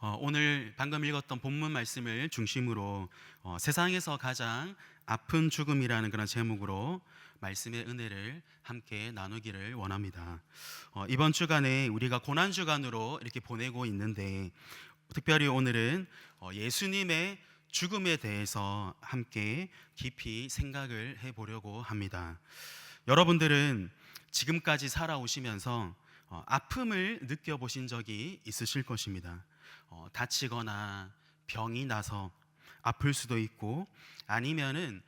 오늘 방금 읽었던 본문 말씀을 중심으로 세상에서 가장 아픈 죽음이라는 그런 제목으로 말씀의 은혜를 함께 나누기를 원합니다. 이번 주간에 우리가 고난 주간으로 이렇게 보내고 있는데 특별히 오늘은 예수님의 죽음에 대해서 함께 깊이 생각을 해보려고 합니다. 여러분들은 지금까지 살아오시면서 아픔을 느껴보신 적이 있으실 것입니다. 다치거나 병이 나서 아플 수도 있고 아니면은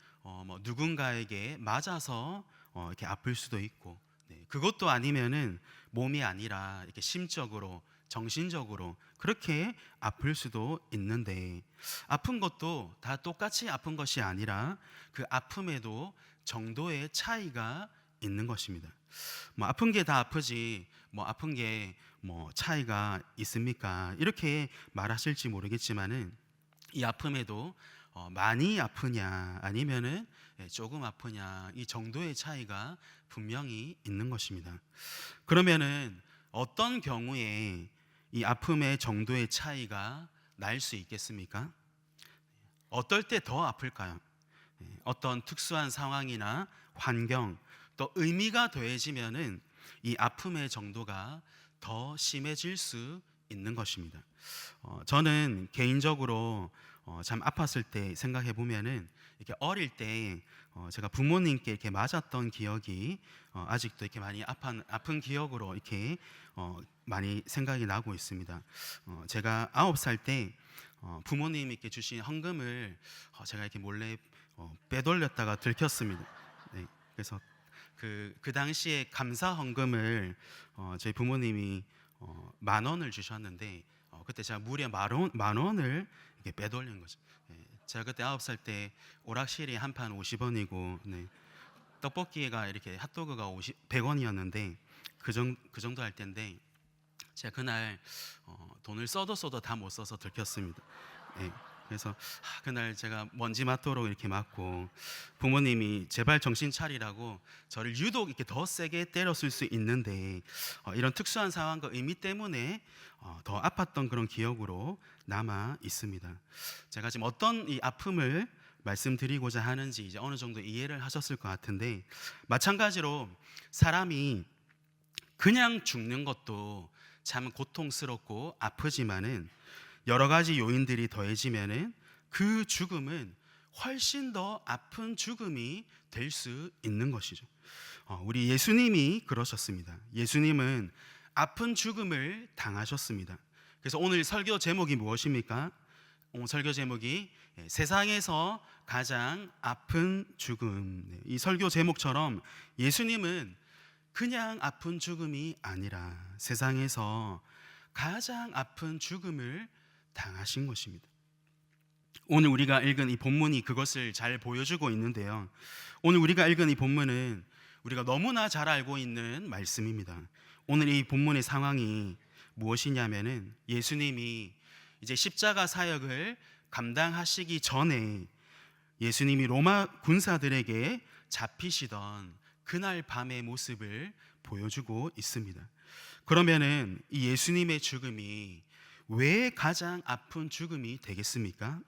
누군가에게 맞아서 이렇게 아플 수도 있고, 그것도 아니면은 몸이 아니라 이렇게 심적으로 정신적으로 그렇게 아플 수도 있는데, 아픈 것도 다 똑같이 아픈 것이 아니라 그 아픔에도 정도의 차이가 있는 것입니다. 아픈 게 다 아프지 아픈 게 차이가 있습니까? 이렇게 말하실지 모르겠지만은 이 아픔에도 많이 아프냐 아니면은 조금 아프냐, 이 정도의 차이가 분명히 있는 것입니다. 그러면은 어떤 경우에 이 아픔의 정도의 차이가 날 수 있겠습니까? 어떨 때 더 아플까요? 어떤 특수한 상황이나 환경, 또 의미가 더해지면은 이 아픔의 정도가 더 심해질 수 있는 것입니다. 저는 개인적으로 참 아팠을 때 생각해 보면은 이렇게 어릴 때 제가 부모님께 이렇게 맞았던 기억이 아직도 이렇게 많이 아픈 기억으로 이렇게 많이 생각이 나고 있습니다. 제가 9살 때 부모님이 이렇게 주신 헌금을 제가 이렇게 몰래 빼돌렸다가 들켰습니다. 네, 그래서 그 당시에 감사 헌금을 저희 부모님이 10,000원을 주셨는데 그때 제가 무려 10,000원을 이렇게 빼돌린 거죠. 제가 그때 9살 때 오락실이 한 판 50원이고, 떡볶이가 이렇게 핫도그가 100원이었는데 그 정도 할 때인데, 제가 그날 돈을 써도 다 못 써서 들켰습니다. 그래서 그날 제가 먼지 맞도록 이렇게 맞고, 부모님이 제발 정신 차리라고 저를 유독 이렇게 더 세게 때렸을 수 있는데, 이런 특수한 상황과 의미 때문에 더 아팠던 그런 기억으로 남아 있습니다. 제가 지금 어떤 이 아픔을 말씀드리고자 하는지 이제 어느 정도 이해를 하셨을 것 같은데, 마찬가지로 사람이 그냥 죽는 것도 참 고통스럽고 아프지만은 여러 가지 요인들이 더해지면은 그 죽음은 훨씬 더 아픈 죽음이 될 수 있는 것이죠. 우리 예수님이 그러셨습니다. 예수님은 아픈 죽음을 당하셨습니다. 그래서 오늘 설교 제목이 무엇입니까? 오늘 설교 제목이 세상에서 가장 아픈 죽음. 이 설교 제목처럼 예수님은 그냥 아픈 죽음이 아니라 세상에서 가장 아픈 죽음을 당하신 것입니다. 오늘 우리가 읽은 이 본문이 그것을 잘 보여주고 있는데요. 오늘 우리가 읽은 이 본문은 우리가 너무나 잘 알고 있는 말씀입니다. 오늘 이 본문의 상황이 무엇이냐면은 예수님이 이제 십자가 사역을 감당하시기 전에 예수님이 로마 군사들에게 잡히시던 그날 밤의 모습을 보여주고 있습니다. 그러면은 이 예수님의 죽음이 왜 가장 아픈 죽음이 되겠습니까?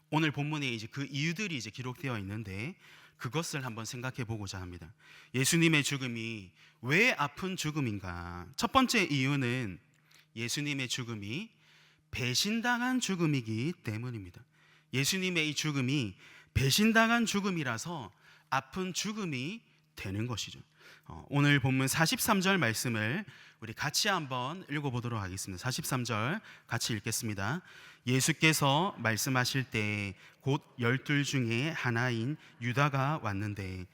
오늘 본문에 이제 그 이유들이 이제 기록되어 있는데 그것을 한번 생각해 보고자 합니다. 예수님의 죽음이 왜 아픈 죽음인가? 첫 번째 이유는 예수님의 죽음이 배신당한 죽음이기 때문입니다. 예수님의 이 죽음이 배신당한 죽음이라서 아픈 죽음이 되는 것이죠. 오늘 본문 43절 말씀을 우리 같이 한번 읽어보도록 하겠습니다. 43절 같이 읽겠습니다. 예수께서 말씀하실 때 곧 12 중에 하나인 유다가 왔는데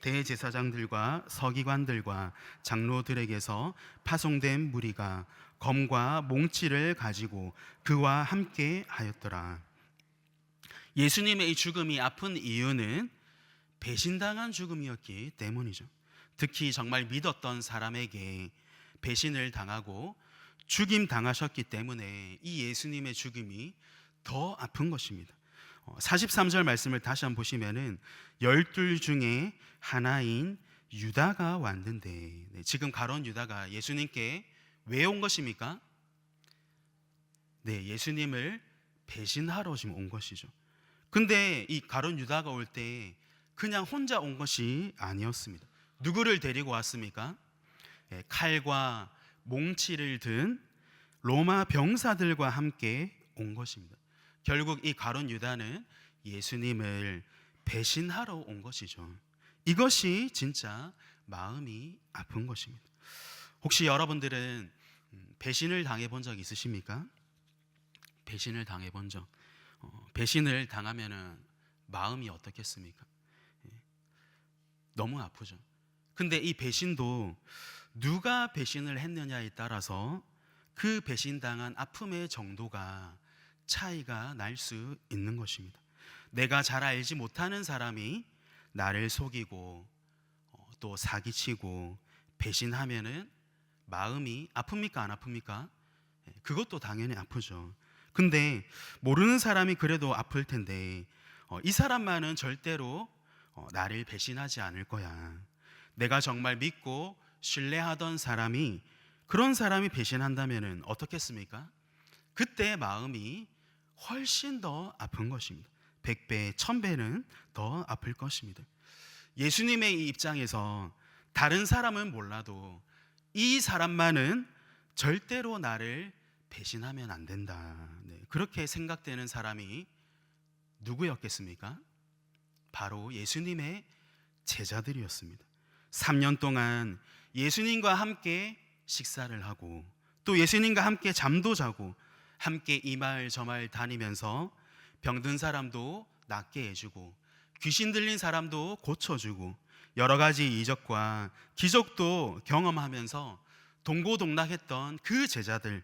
대제사장들과 서기관들과 장로들에게서 파송된 무리가 검과 몽치를 가지고 그와 함께 하였더라. 예수님의 이 죽음이 아픈 이유는 배신당한 죽음이었기 때문이죠. 특히 정말 믿었던 사람에게 배신을 당하고 죽임 당하셨기 때문에 이 예수님의 죽음이 더 아픈 것입니다. 43절 말씀을 다시 한번 보시면은 12 중에 하나인 유다가 왔는데, 지금 가론 유다가 예수님께 왜 온 것입니까? 네, 예수님을 배신하러 지금 온 것이죠. 근데 이 가룟 유다가 올 때 그냥 혼자 온 것이 아니었습니다. 누구를 데리고 왔습니까? 칼과 몽치를 든 로마 병사들과 함께 온 것입니다. 결국 이 가룟 유다는 예수님을 배신하러 온 것이죠. 이것이 진짜 마음이 아픈 것입니다. 혹시 여러분들은 배신을 당해 본 적 있으십니까? 배신을 당해 본 적. 배신을 당하면은 마음이 어떻겠습니까? 너무 아프죠. 근데 이 배신도 누가 배신을 했느냐에 따라서 그 배신당한 아픔의 정도가 차이가 날 수 있는 것입니다. 내가 잘 알지 못하는 사람이 나를 속이고 또 사기치고 배신하면은 마음이 아픕니까 안 아픕니까? 그것도 당연히 아프죠. 근데 모르는 사람이 그래도 아플 텐데 이 사람만은 절대로 나를 배신하지 않을 거야. 내가 정말 믿고 신뢰하던 사람이 그런 사람이 배신한다면은 어떻겠습니까? 그때 마음이 훨씬 더 아픈 것입니다. 100배, 1000배는 더 아플 것입니다. 예수님의 이 입장에서 다른 사람은 몰라도 이 사람만은 절대로 나를 배신하면 안 된다. 네, 그렇게 생각되는 사람이 누구였겠습니까? 바로 예수님의 제자들이었습니다. 3년 동안 예수님과 함께 식사를 하고 또 예수님과 함께 잠도 자고 함께 이 마을 저 마을 다니면서 병든 사람도 낫게 해주고 귀신 들린 사람도 고쳐주고 여러 가지 이적과 기적도 경험하면서 동고동락했던 그 제자들,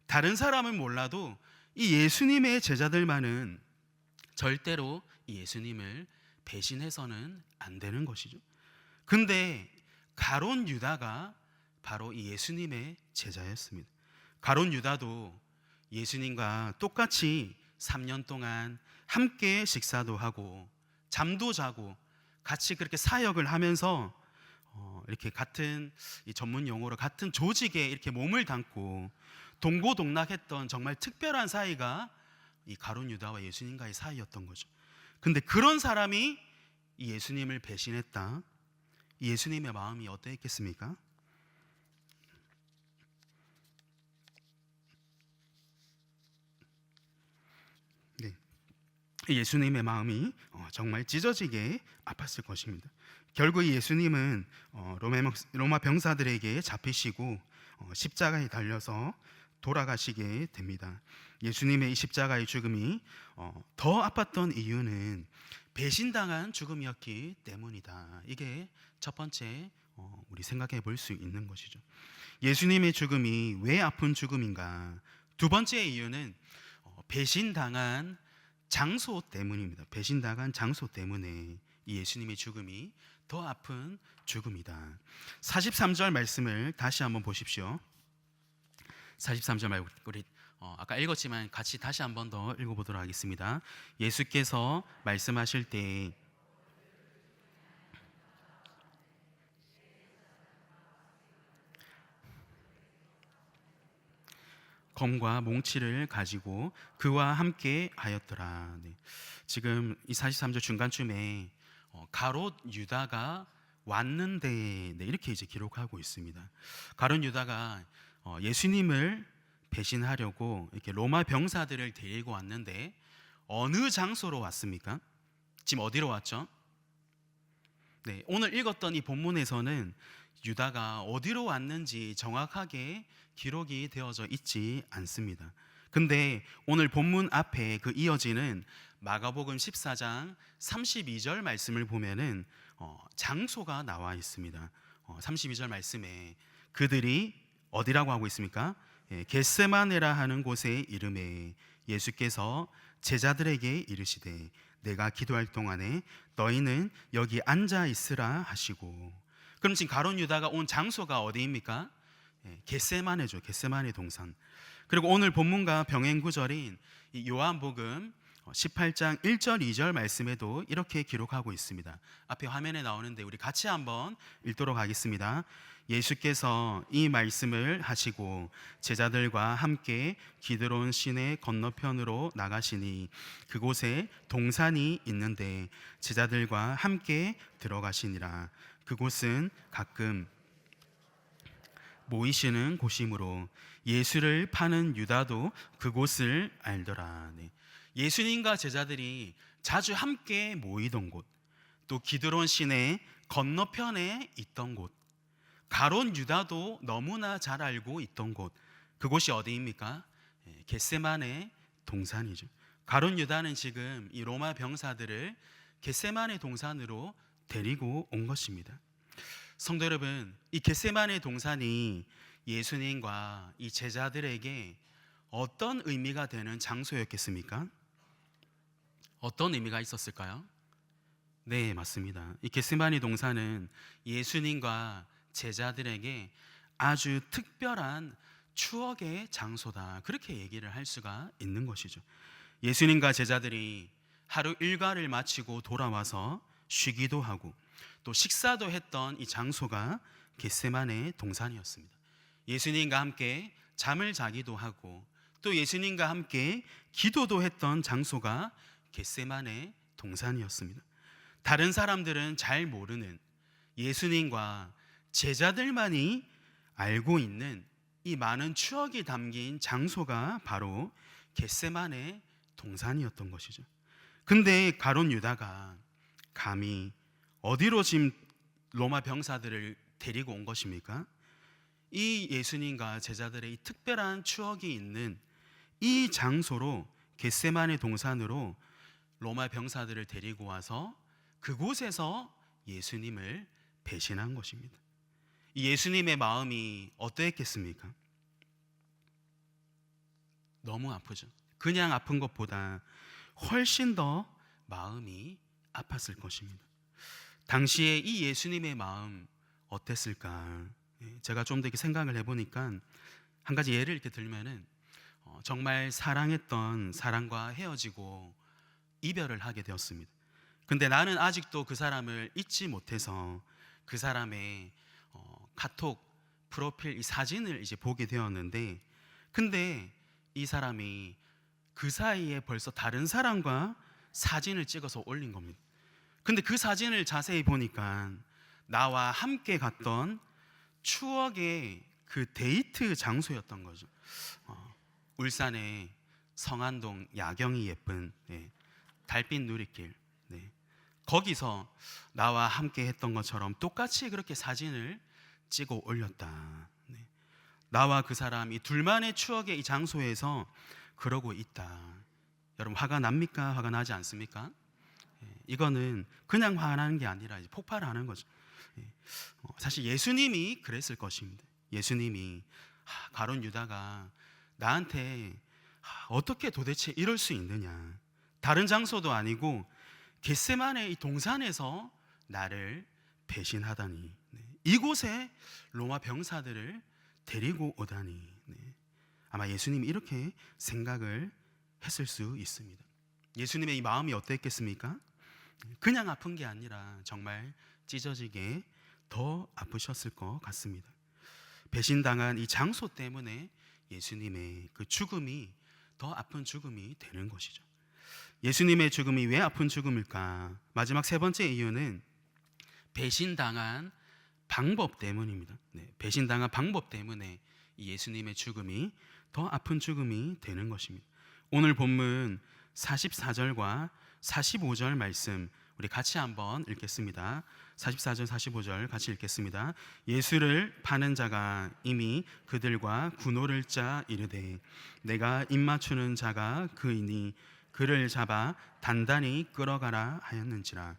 다른 사람은 몰라도 이 예수님의 제자들만은 절대로 이 예수님을 배신해서는 안 되는 것이죠. 근데 가룟 유다가 바로 이 예수님의 제자였습니다. 가룟 유다도 예수님과 똑같이 3년 동안 함께 식사도 하고 잠도 자고 같이 그렇게 사역을 하면서 이렇게 같은 이 전문 용어로 같은 조직에 이렇게 몸을 담고 동고동락했던 정말 특별한 사이가 이 가룟 유다와 예수님과의 사이였던 거죠. 근데 그런 사람이 이 예수님을 배신했다. 이 예수님의 마음이 어떠했겠습니까? 네, 예수님의 마음이 정말 찢어지게 아팠을 것입니다. 결국 예수님은 로마 병사들에게 잡히시고 십자가에 달려서 돌아가시게 됩니다. 예수님의 이 십자가의 죽음이 더 아팠던 이유는 배신당한 죽음이었기 때문이다. 이게 첫 번째 우리 생각해 볼 수 있는 것이죠. 예수님의 죽음이 왜 아픈 죽음인가? 두 번째 이유는 배신당한 장소 때문입니다. 배신당한 장소 때문에 이 예수님의 죽음이 더 아픈 죽음이다. 43절 말씀을 다시 한번 보십시오. 43절 말고 우리 아까 읽었지만 같이 다시 한번 더 읽어보도록 하겠습니다. 예수께서 말씀하실 때 검과 몽치를 가지고 그와 함께 하였더라. 네. 지금 이 43절 중간쯤에 가롯 유다가 왔는데 네, 이렇게 이제 기록하고 있습니다. 가롯 유다가 예수님을 배신하려고 이렇게 로마 병사들을 데리고 왔는데 어느 장소로 왔습니까? 지금 어디로 왔죠? 네, 오늘 읽었던 이 본문에서는 유다가 어디로 왔는지 정확하게 기록이 되어져 있지 않습니다. 근데 오늘 본문 앞에 그 이어지는 마가복음 14장 32절 말씀을 보면은 장소가 나와 있습니다. 32절 말씀에 그들이 어디라고 하고 있습니까? 겟세마네라 하는 곳의 이름에 예수께서 제자들에게 이르시되 내가 기도할 동안에 너희는 여기 앉아 있으라 하시고. 그럼 지금 가룟 유다가 온 장소가 어디입니까? 겟세마네죠. 겟세마네 동산. 그리고 오늘 본문과 병행 구절인 요한복음 18장 1절 2절 말씀에도 이렇게 기록하고 있습니다. 앞에 화면에 나오는데 우리 같이 한번 읽도록 하겠습니다. 예수께서 이 말씀을 하시고 제자들과 함께 기드론 시내 건너편으로 나가시니 그곳에 동산이 있는데 제자들과 함께 들어가시니라. 그곳은 가끔 모이시는 곳이므로 예수를 파는 유다도 그곳을 알더라. 네. 예수님과 제자들이 자주 함께 모이던 곳, 또 기드론 시내 건너편에 있던 곳, 가론 유다도 너무나 잘 알고 있던 곳, 그곳이 어디입니까? 겟세마네 동산이죠. 가론 유다는 지금 이 로마 병사들을 겟세마네 동산으로 데리고 온 것입니다. 성도 여러분, 이 겟세마네 동산이 예수님과 이 제자들에게 어떤 의미가 되는 장소였겠습니까? 어떤 의미가 있었을까요? 네, 맞습니다. 이 겟세마네 동산은 예수님과 제자들에게 아주 특별한 추억의 장소다, 그렇게 얘기를 할 수가 있는 것이죠. 예수님과 제자들이 하루 일과를 마치고 돌아와서 쉬기도 하고 또 식사도 했던 이 장소가 겟세마네 동산이었습니다. 예수님과 함께 잠을 자기도 하고 또 예수님과 함께 기도도 했던 장소가 겟세마네 동산이었습니다. 다른 사람들은 잘 모르는, 예수님과 제자들만이 알고 있는 이 많은 추억이 담긴 장소가 바로 겟세마네 동산이었던 것이죠. 근데 가론 유다가 감히 어디로 지금 로마 병사들을 데리고 온 것입니까? 이 예수님과 제자들의 이 특별한 추억이 있는 이 장소로, 겟세마네 동산으로 로마 병사들을 데리고 와서 그곳에서 예수님을 배신한 것입니다. 이 예수님의 마음이 어떠했겠습니까? 너무 아프죠. 그냥 아픈 것보다 훨씬 더 마음이 아팠을 것입니다. 당시에 이 예수님의 마음 어땠을까? 제가 좀 더 이렇게 생각을 해보니까 한 가지 예를 이렇게 들면은 정말 사랑했던 사람과 헤어지고 이별을 하게 되었습니다. 근데 나는 아직도 그 사람을 잊지 못해서 그 사람의 카톡 프로필 이 사진을 이제 보게 되었는데, 근데 이 사람이 그 사이에 벌써 다른 사람과 사진을 찍어서 올린 겁니다. 근데 그 사진을 자세히 보니까 나와 함께 갔던 추억의 그 데이트 장소였던 거죠. 울산의 성안동 야경이 예쁜 달빛 누리길, 거기서 나와 함께 했던 것처럼 똑같이 그렇게 사진을 찍어 올렸다. 나와 그 사람 이 둘만의 추억의 이 장소에서 그러고 있다. 여러분, 화가 납니까? 화가 나지 않습니까? 이거는 그냥 화나는 게 아니라 폭발하는 거죠. 사실 예수님이 그랬을 것입니다. 예수님이 가론 유다가 나한테 어떻게 도대체 이럴 수 있느냐, 다른 장소도 아니고 겟세마네 이 동산에서 나를 배신하다니, 이곳에 로마 병사들을 데리고 오다니. 아마 예수님이 이렇게 생각을 했을 수 있습니다. 예수님의 이 마음이 어땠겠습니까? 그냥 아픈 게 아니라 정말 찢어지게 더 아프셨을 것 같습니다. 배신당한 이 장소 때문에 예수님의 그 죽음이 더 아픈 죽음이 되는 것이죠. 예수님의 죽음이 왜 아픈 죽음일까? 마지막 세 번째 이유는 배신당한 방법 때문입니다. 배신당한 방법 때문에 이 예수님의 죽음이 더 아픈 죽음이 되는 것입니다. 오늘 본문 44절과 45절 말씀 우리 같이 한번 읽겠습니다. 44절 45절 같이 읽겠습니다. 예수를 파는 자가 이미 그들과 군호를 짜 이르되 내가 입맞추는 자가 그이니 그를 잡아 단단히 끌어가라 하였는지라.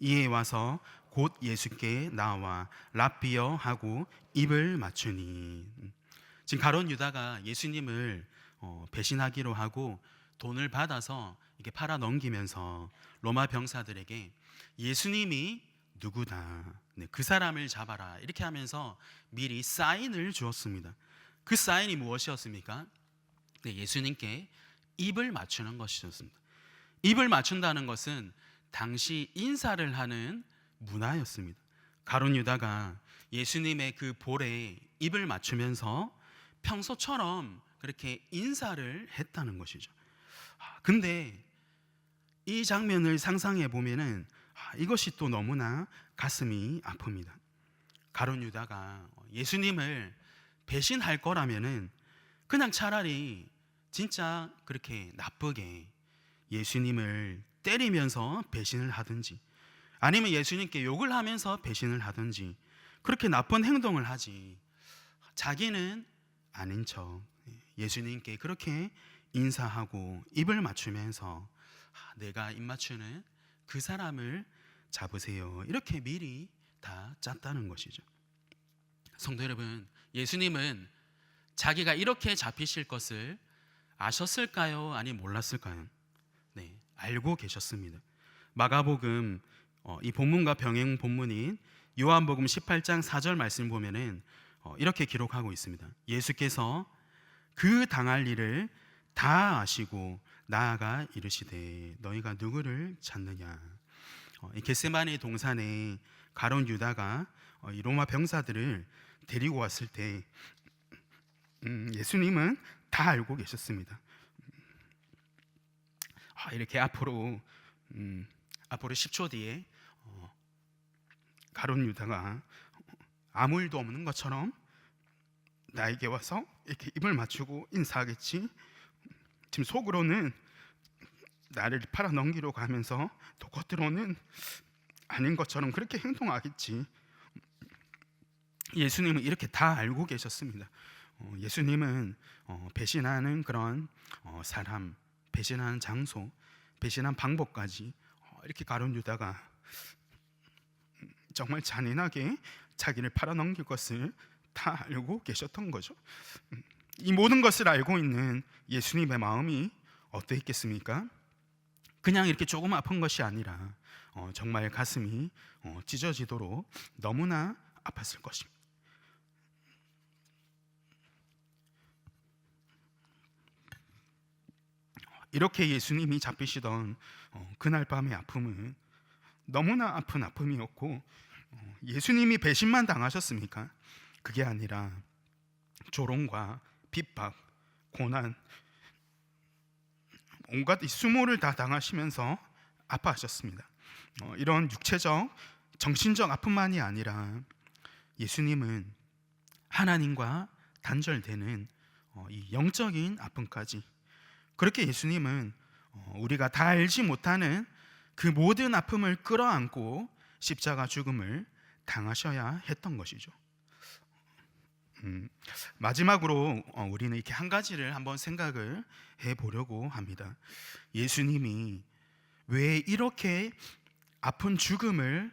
이에 와서 곧 예수께 나와 랍비여 하고 입을 맞추니. 지금 가론 유다가 예수님을 배신하기로 하고 돈을 받아서 이렇게 팔아 넘기면서 로마 병사들에게 예수님이 누구다, 그 사람을 잡아라, 이렇게 하면서 미리 사인을 주었습니다. 그 사인이 무엇이었습니까? 예수님께 입을 맞추는 것이었습니다. 입을 맞춘다는 것은 당시 인사를 하는 문화였습니다. 가룟 유다가 예수님의 그 볼에 입을 맞추면서 평소처럼 그렇게 인사를 했다는 것이죠. 근데 이 장면을 상상해 보면은 이것이 또 너무나 가슴이 아픕니다. 가룟 유다가 예수님을 배신할 거라면은 그냥 차라리 진짜 그렇게 나쁘게 예수님을 때리면서 배신을 하든지, 아니면 예수님께 욕을 하면서 배신을 하든지, 그렇게 나쁜 행동을 하지, 자기는 아닌 척 예수님께 그렇게 인사하고 입을 맞추면서 내가 입 맞추는 그 사람을 잡으세요, 이렇게 미리 다 짰다는 것이죠. 성도 여러분, 예수님은 자기가 이렇게 잡히실 것을 아셨을까요? 아니 몰랐을까요? 네, 알고 계셨습니다. 마가복음 이 본문과 병행 본문인 요한복음 18장 4절 말씀 보면은 이렇게 기록하고 있습니다. 예수께서 그 당할 일을 다 아시고 나아가 이르시되 너희가 누구를 찾느냐. 이 겟세마네 동산에 가룟 유다가 이 로마 병사들을 데리고 왔을 때 예수님은 다 알고 계셨습니다. 이렇게 앞으로 10초 뒤에 가룟 유다가 아무 일도 없는 것처럼 나에게 와서 이렇게 입을 맞추고 인사하겠지. 지금 속으로는 나를 팔아 넘기려고 하면서 또 겉으로는 아닌 것처럼 그렇게 행동하겠지. 예수님은 이렇게 다 알고 계셨습니다. 예수님은 배신하는 그런 사람, 배신하는 장소, 배신한 방법까지 이렇게 가룟 유다가 정말 잔인하게 자기를 팔아넘길 것을 다 알고 계셨던 거죠. 이 모든 것을 알고 있는 예수님의 마음이 어떠했겠습니까? 그냥 이렇게 조금 아픈 것이 아니라 정말 가슴이 찢어지도록 너무나 아팠을 것입니다. 이렇게 예수님이 잡히시던 그날 밤의 아픔은 너무나 아픈 아픔이었고, 예수님이 배신만 당하셨습니까? 그게 아니라 조롱과 핍박, 고난, 온갖 이 수모를 다 당하시면서 아파하셨습니다. 이런 육체적, 정신적 아픔만이 아니라 예수님은 하나님과 단절되는 이 영적인 아픔까지, 그렇게 예수님은 우리가 다 알지 못하는 그 모든 아픔을 끌어안고 십자가 죽음을 당하셔야 했던 것이죠. 마지막으로 우리는 이렇게 한 가지를 한번 생각을 해보려고 합니다. 예수님이 왜 이렇게 아픈 죽음을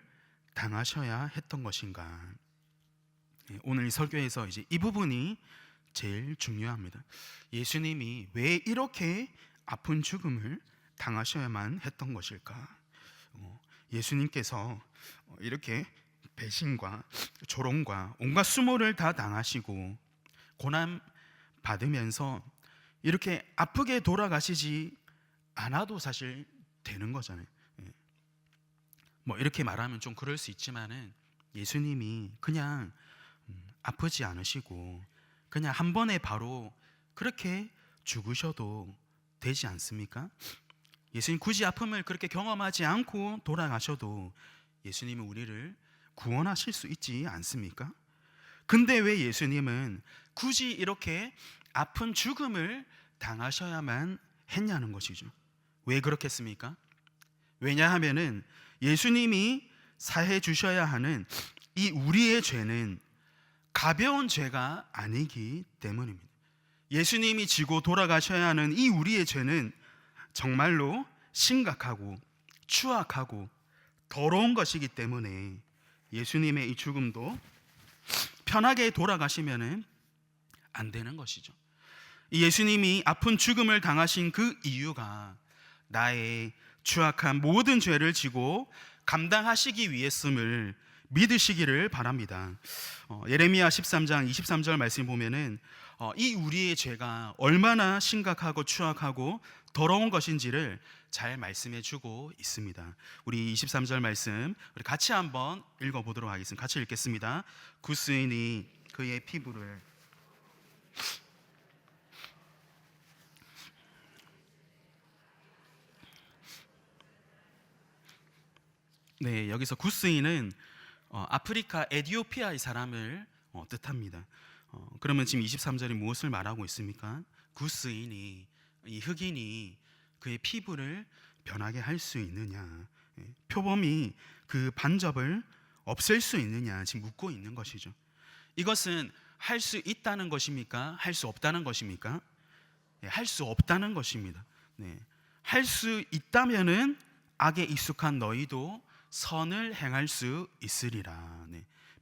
당하셔야 했던 것인가? 오늘 이 설교에서 이제 이 부분이 제일 중요합니다. 예수님이 왜 이렇게 아픈 죽음을 당하셔야만 했던 것일까? 예수님께서 이렇게 배신과 조롱과 온갖 수모를 다 당하시고 고난 받으면서 이렇게 아프게 돌아가시지 않아도 사실 되는 거잖아요. 뭐 이렇게 말하면 좀 그럴 수 있지만은 예수님이 그냥 아프지 않으시고 그냥 한 번에 바로 그렇게 죽으셔도 되지 않습니까? 예수님 굳이 아픔을 그렇게 경험하지 않고 돌아가셔도 예수님은 우리를 구원하실 수 있지 않습니까? 근데 왜 예수님은 굳이 이렇게 아픈 죽음을 당하셔야만 했냐는 것이죠. 왜 그렇겠습니까? 왜냐하면은 예수님이 사해 주셔야 하는 이 우리의 죄는 가벼운 죄가 아니기 때문입니다. 예수님이 지고 돌아가셔야 하는 이 우리의 죄는 정말로 심각하고 추악하고 더러운 것이기 때문에 예수님의 이 죽음도 편하게 돌아가시면 안 되는 것이죠. 예수님이 아픈 죽음을 당하신 그 이유가 나의 추악한 모든 죄를 지고 감당하시기 위했음을 믿으시기를 바랍니다. 예레미야 13장 23절 말씀 보면은 이 우리의 죄가 얼마나 심각하고 추악하고 더러운 것인지를 잘 말씀해 주고 있습니다. 우리 23절 말씀 우리 같이 한번 읽어보도록 하겠습니다. 같이 읽겠습니다. 구스인이 그의 피부를 네, 여기서 구스인은 아프리카 에디오피아의 사람을 뜻합니다. 그러면 지금 23절이 무엇을 말하고 있습니까? 구스인이, 이 흑인이 그의 피부를 변하게 할 수 있느냐, 표범이 그 반접을 없앨 수 있느냐 지금 묻고 있는 것이죠. 이것은 할 수 있다는 것입니까? 할 수 없다는 것입니까? 할 수 없다는 것입니다. 할 수 있다면은 악에 익숙한 너희도 선을 행할 수 있으리라.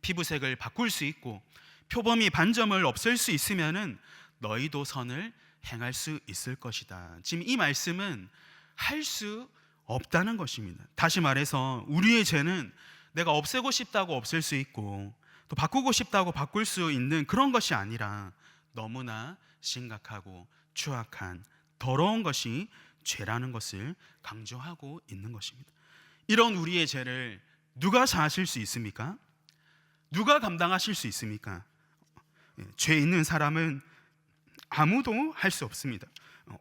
피부색을 바꿀 수 있고 표범이 반점을 없앨 수 있으면은 너희도 선을 행할 수 있을 것이다. 지금 이 말씀은 할 수 없다는 것입니다. 다시 말해서 우리의 죄는 내가 없애고 싶다고 없앨 수 있고 또 바꾸고 싶다고 바꿀 수 있는 그런 것이 아니라 너무나 심각하고 추악한 더러운 것이 죄라는 것을 강조하고 있는 것입니다. 이런 우리의 죄를 누가 사하실 수 있습니까? 누가 감당하실 수 있습니까? 죄 있는 사람은 아무도 할 수 없습니다.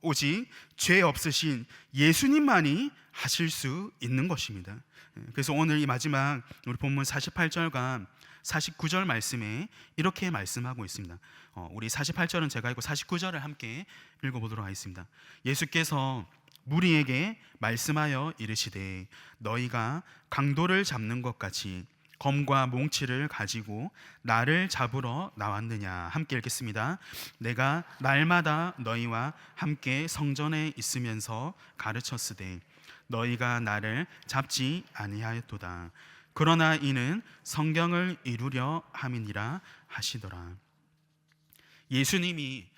오직 죄 없으신 예수님만이 하실 수 있는 것입니다. 그래서 오늘 이 마지막 우리 본문 48절과 49절 말씀에 이렇게 말씀하고 있습니다. 우리 48절은 제가 읽고 49절을 함께 읽어보도록 하겠습니다. 예수께서 무리에게 말씀하여 이르시되 너희가 강도를 잡는 것 같이 검과 몽치를 가지고 나를 잡으러 나왔느냐. 함께 읽겠습니다. 내가 날마다 너희와 함께 성전에 있으면서 가르쳤으되 너희가 나를 잡지 아니하였도다. 그러나 이는 성경을 이루려 함이니라 하시더라. 예수님이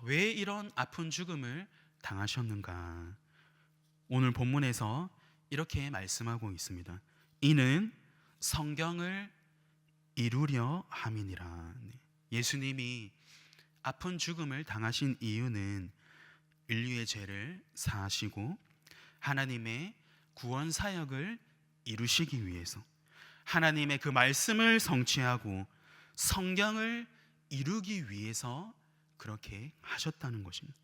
왜 이런 아픈 죽음을 당하셨는가? 오늘 본문에서 이렇게 말씀하고 있습니다. 이는 성경을 이루려 함이니라. 예수님이 아픈 죽음을 당하신 이유는 인류의 죄를 사하시고 하나님의 구원 사역을 이루시기 위해서, 하나님의 그 말씀을 성취하고 성경을 이루기 위해서 그렇게 하셨다는 것입니다.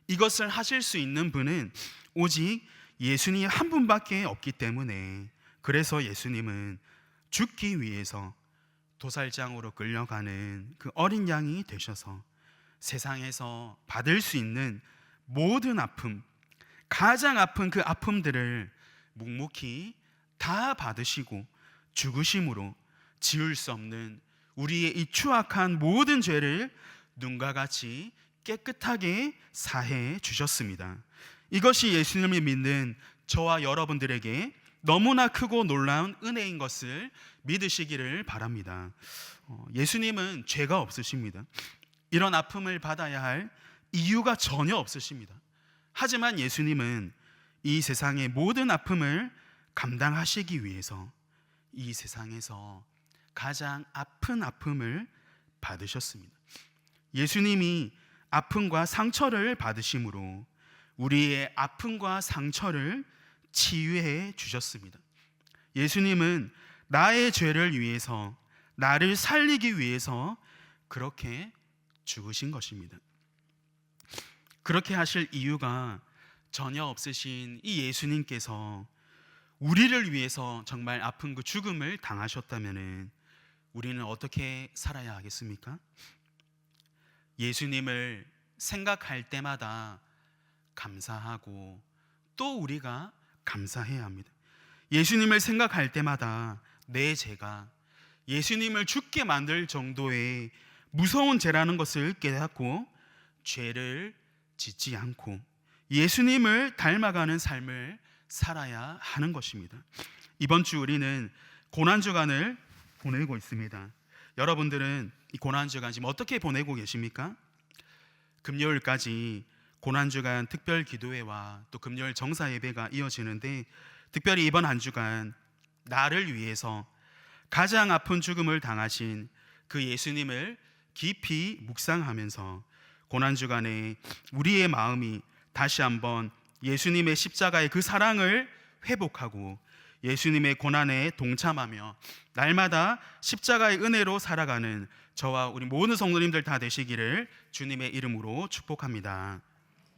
이것을 하실 수 있는 분은 오직 예수님 한 분밖에 없기 때문에, 그래서 예수님은 죽기 위해서 도살장으로 끌려가는 그 어린 양이 되셔서 세상에서 받을 수 있는 모든 아픔, 가장 아픈 그 아픔들을 묵묵히 다 받으시고 죽으심으로 지울 수 없는 우리의 이 추악한 모든 죄를 눈과 같이 깨끗하게 사해 주셨습니다. 이것이 예수님을 믿는 저와 여러분들에게 너무나 크고 놀라운 은혜인 것을 믿으시기를 바랍니다. 예수님은 죄가 없으십니다. 이런 아픔을 받아야 할 이유가 전혀 없으십니다. 하지만 예수님은 이 세상의 모든 아픔을 감당하시기 위해서 이 세상에서 가장 아픈 아픔을 받으셨습니다. 예수님이 아픔과 상처를 받으심으로 우리의 아픔과 상처를 치유해 주셨습니다. 예수님은 나의 죄를 위해서, 나를 살리기 위해서 그렇게 죽으신 것입니다. 그렇게 하실 이유가 전혀 없으신 이 예수님께서 우리를 위해서 정말 아픈 그 죽음을 당하셨다면 우리는 어떻게 살아야 하겠습니까? 예수님을 생각할 때마다 감사하고 또 우리가 감사해야 합니다. 예수님을 생각할 때마다 내 죄가 예수님을 죽게 만들 정도의 무서운 죄라는 것을 깨닫고 죄를 짓지 않고 예수님을 닮아가는 삶을 살아야 하는 것입니다. 이번 주 우리는 고난주간을 보내고 있습니다. 여러분들은 이 고난주간 지금 어떻게 보내고 계십니까? 금요일까지 고난주간 특별 기도회와 또 금요일 정사 예배가 이어지는데, 특별히 이번 한 주간 나를 위해서 가장 아픈 죽음을 당하신 그 예수님을 깊이 묵상하면서 고난 주간에 우리의 마음이 다시 한번 예수님의 십자가의 그 사랑을 회복하고 예수님의 고난에 동참하며 날마다 십자가의 은혜로 살아가는 저와 우리 모든 성도님들 다 되시기를 주님의 이름으로 축복합니다.